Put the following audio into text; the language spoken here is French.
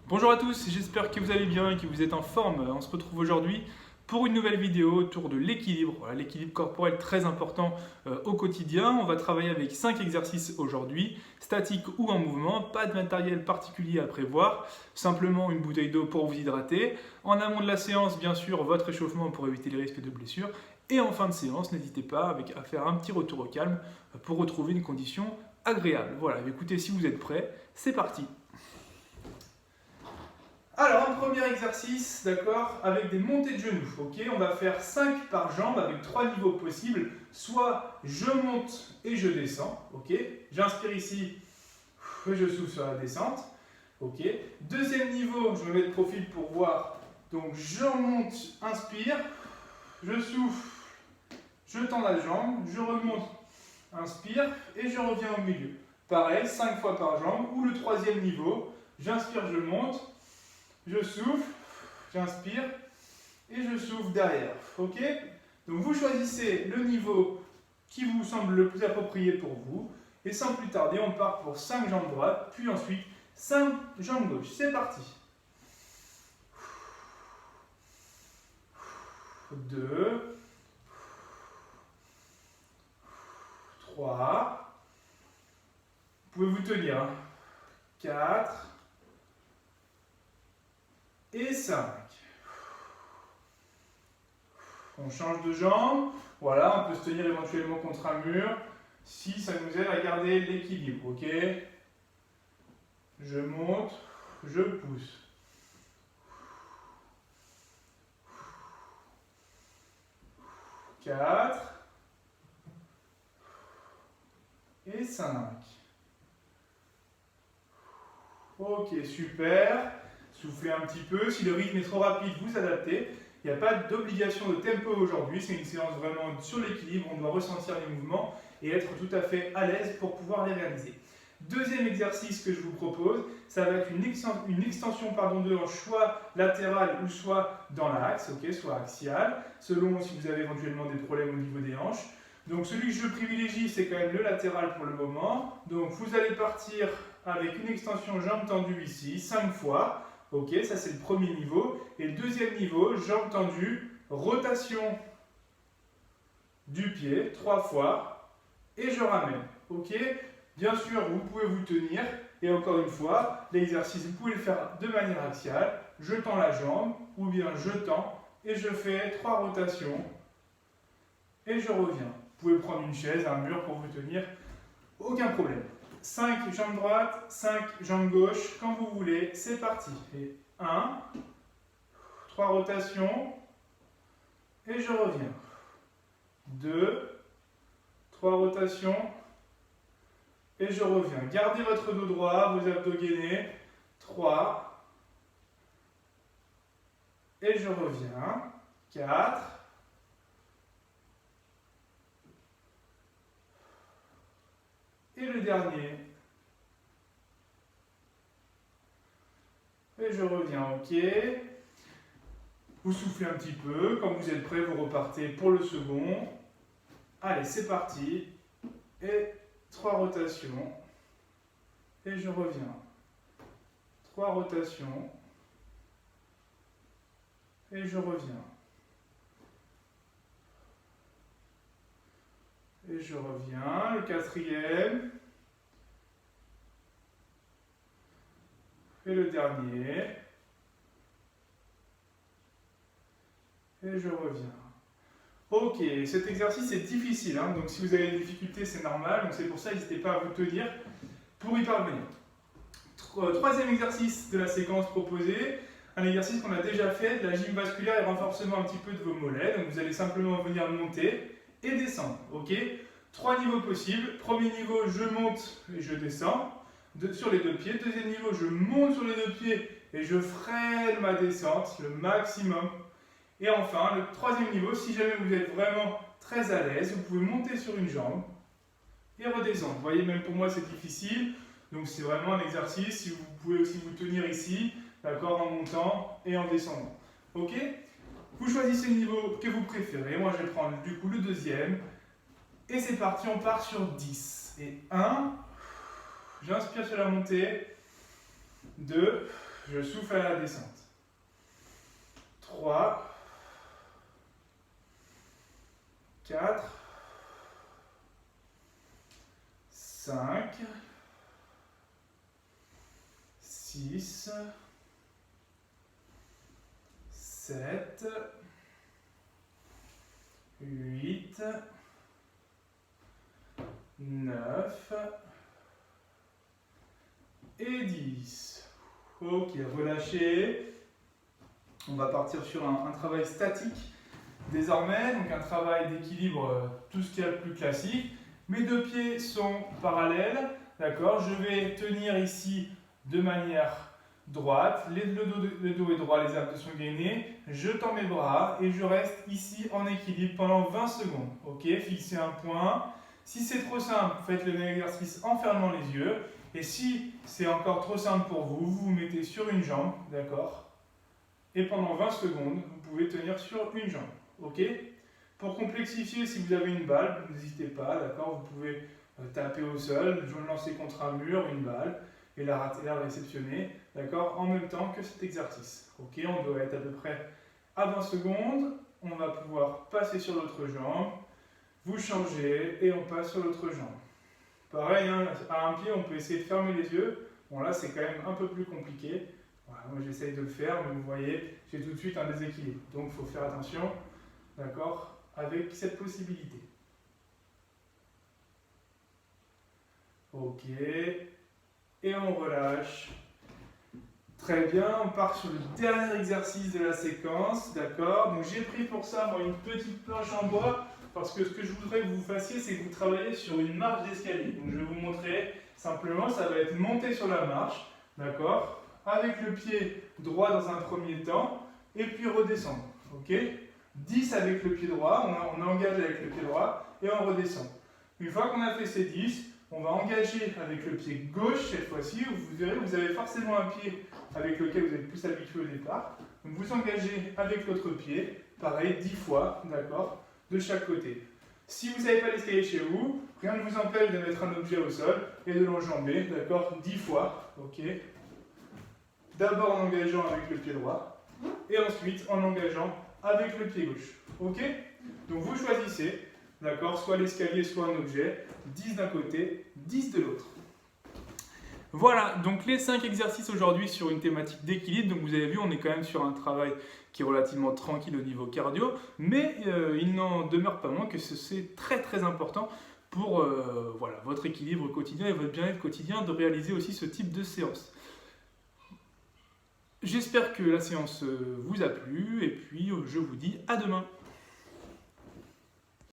Bonjour à tous, j'espère que vous allez bien et que vous êtes en forme. On se retrouve aujourd'hui pour une nouvelle vidéo autour de l'équilibre. Voilà, l'équilibre corporel très important au quotidien. On va travailler avec 5 exercices aujourd'hui, statiques ou en mouvement, pas de matériel particulier à prévoir, simplement une bouteille d'eau pour vous hydrater. En amont de la séance, bien sûr, votre échauffement pour éviter les risques de blessures. Et en fin de séance, n'hésitez pas à faire un petit retour au calme pour retrouver une condition agréable. Voilà, écoutez, si vous êtes prêts, c'est parti. Alors, un premier exercice, d'accord, avec des montées de genoux, ok. On va faire 5 par jambe avec 3 niveaux possibles. Soit je monte et je descends, ok. J'inspire ici et je souffle sur la descente, ok. Deuxième niveau, je me mets de profil pour voir. Donc, je monte, inspire, je souffle, je tends la jambe, je remonte, inspire et je reviens au milieu. Pareil, 5 fois par jambe. Ou le troisième niveau, j'inspire, je monte. Je souffle, j'inspire et je souffle derrière. Ok? Donc vous choisissez le niveau qui vous semble le plus approprié pour vous. Et sans plus tarder, on part pour 5 jambes droites, puis ensuite 5 jambes gauches. C'est parti. 2, 3. Vous pouvez vous tenir. 4. Et 5. On change de jambe. Voilà, on peut se tenir éventuellement contre un mur si ça nous aide à garder l'équilibre. Ok? Je monte, je pousse. 4 et 5. Ok, super. Soufflez un petit peu. Si le rythme est trop rapide, vous adaptez. Il n'y a pas d'obligation de tempo aujourd'hui. C'est une séance vraiment sur l'équilibre. On doit ressentir les mouvements et être tout à fait à l'aise pour pouvoir les réaliser. Deuxième exercice que je vous propose, ça va être une extension de hanche, soit latérale ou soit dans l'axe, okay, soit axiale, selon si vous avez éventuellement des problèmes au niveau des hanches. Donc celui que je privilégie, c'est quand même le latéral pour le moment. Donc vous allez partir avec une extension jambe tendue ici, 5 fois. Ok, ça c'est le premier niveau. Et le deuxième niveau, jambe tendue, rotation du pied, 3 fois. Et je ramène. Ok. Bien sûr, vous pouvez vous tenir. Et encore une fois, l'exercice, vous pouvez le faire de manière axiale. Je tends la jambe, ou bien je tends, et je fais 3 rotations. Et je reviens. Vous pouvez prendre une chaise, un mur pour vous tenir. Aucun problème. 5 jambes droites, 5 jambes gauches, quand vous voulez, c'est parti. Et 1, 3 rotations, et je reviens. 2, 3 rotations, et je reviens. Gardez votre dos droit, vos abdos gainés. 3, et je reviens. 4, et le dernier. Et je reviens, ok. Vous soufflez un petit peu. Quand vous êtes prêt, vous repartez pour le second. Allez, c'est parti. Et 3 rotations. Et je reviens. 3 rotations. Et je reviens. Et je reviens. Le quatrième. Et le dernier. Et je reviens. Ok, cet exercice est difficile, hein, donc si vous avez des difficultés, c'est normal. Donc c'est pour ça, n'hésitez pas à vous tenir pour y parvenir. Troisième exercice de la séquence proposée, un exercice qu'on a déjà fait, de la gym vasculaire et renforcement un petit peu de vos mollets. Donc vous allez simplement venir monter et descendre. Ok, 3 niveaux possibles. Premier niveau, je monte et je descends sur les 2 pieds. Deuxième niveau, je monte sur les 2 pieds et je freine ma descente le maximum. Et enfin, le troisième niveau, si jamais vous êtes vraiment très à l'aise, vous pouvez monter sur une jambe et redescendre. Vous voyez, même pour moi, c'est difficile. Donc, c'est vraiment un exercice. Si vous pouvez aussi vous tenir ici, d'accord, en montant et en descendant. Ok? Vous choisissez le niveau que vous préférez. Moi, je vais prendre du coup le deuxième. Et c'est parti, on part sur 10. Et 1, j'inspire sur la montée. 2, Je souffle à la descente. 3, 4, 5, 6, 7, 8, 9 et 10. Ok, relâchez. On va partir sur un travail statique désormais, donc un travail d'équilibre, tout ce qu'il y a de plus classique. Mes deux pieds sont parallèles, d'accord? Je vais tenir ici de manière droite, le dos est droit, les abdos sont gainés, je tends mes bras et je reste ici en équilibre pendant 20 secondes. Ok, fixez un point. Si c'est trop simple, faites le même exercice en fermant les yeux. Et si c'est encore trop simple pour vous, vous vous mettez sur une jambe, d'accord? Et pendant 20 secondes, vous pouvez tenir sur une jambe. Ok? Pour complexifier, si vous avez une balle, n'hésitez pas, d'accord? Vous pouvez taper au sol, lancer contre un mur, une balle, et la réceptionner, d'accord? En même temps que cet exercice. Ok? On doit être à peu près à 20 secondes. On va pouvoir passer sur l'autre jambe. Vous changez et on passe sur l'autre jambe. Pareil, hein, à un pied, on peut essayer de fermer les yeux. Bon, là, c'est quand même un peu plus compliqué. Voilà, moi, j'essaye de le faire, mais vous voyez, j'ai tout de suite un déséquilibre. Donc, il faut faire attention, d'accord, avec cette possibilité. Ok. Et on relâche. Très bien, on part sur le dernier exercice de la séquence, d'accord? Donc, j'ai pris pour ça, moi, une petite planche en bois. Parce que ce que je voudrais que vous fassiez, c'est que vous travaillez sur une marche d'escalier. Donc je vais vous montrer simplement, ça va être monter sur la marche, d'accord? Avec le pied droit dans un premier temps, et puis redescendre, ok? 10 avec le pied droit, on engage avec le pied droit, et on redescend. Une fois qu'on a fait ces 10, on va engager avec le pied gauche cette fois-ci. Vous verrez, vous avez forcément un pied avec lequel vous êtes plus habitué au départ. Donc vous engagez avec l'autre pied, pareil, 10 fois, d'accord? De chaque côté. Si vous n'avez pas l'escalier chez vous, rien ne vous empêche de mettre un objet au sol et de l'enjamber, d'accord, 10 fois, ok. D'abord en engageant avec le pied droit et ensuite en engageant avec le pied gauche, ok. Donc vous choisissez, d'accord, soit l'escalier, soit un objet, 10 d'un côté, 10 de l'autre. Voilà, donc les 5 exercices aujourd'hui sur une thématique d'équilibre. Donc vous avez vu, on est quand même sur un travail qui est relativement tranquille au niveau cardio, mais il n'en demeure pas moins que c'est très très important pour voilà, votre équilibre quotidien et votre bien-être quotidien de réaliser aussi ce type de séance. J'espère que la séance vous a plu et puis je vous dis à demain.